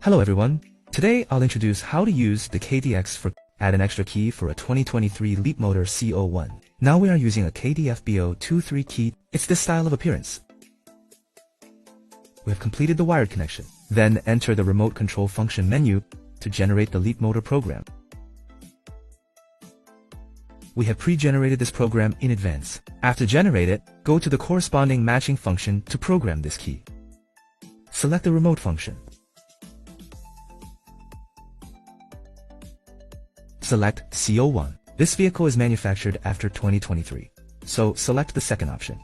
Hello everyone, today I'll introduce how to use the KD X4, add an extra key for a 2023 Leapmotor C01. Now we are using a KD-FBO23 key, it's this style of appearance. We have completed the wired connection. Then enter the remote control function menu to generate the Leapmotor program. We have pre-generated this program in advance. After generate it, go to the corresponding matching function to program this key. Select the remote function. Select C01. This vehicle is manufactured after 2023, so select the second option.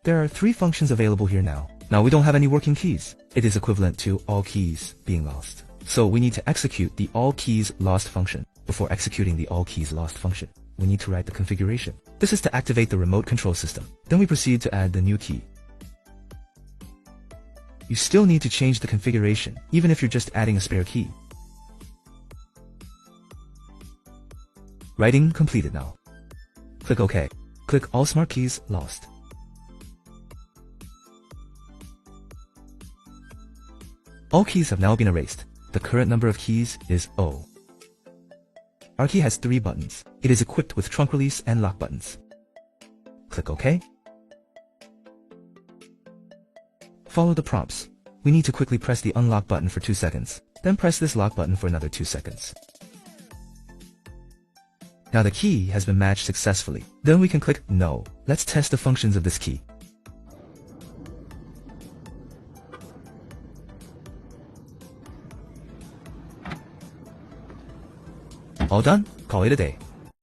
There are 3 functions available here now. Now we don't have any working keys. It is equivalent to all keys being lost. So we need to execute the all keys lost function. Before executing the all keys lost function, we need to write the configuration. This is to activate the remote control system. Then we proceed to add the new key. You still need to change the configuration, even if you're just adding a spare key. Writing completed now. Click OK. Click All Smart Keys Lost. All keys have now been erased. The current number of keys is 0. Our key has 3 buttons. It is equipped with trunk release and lock buttons. Click OK. Follow the prompts. We need to quickly press the unlock button for 2 seconds. Then press this lock button for another 2 seconds. Now the key has been matched successfully. Then we can click No. Let's test the functions of this key. All done? Call it a day.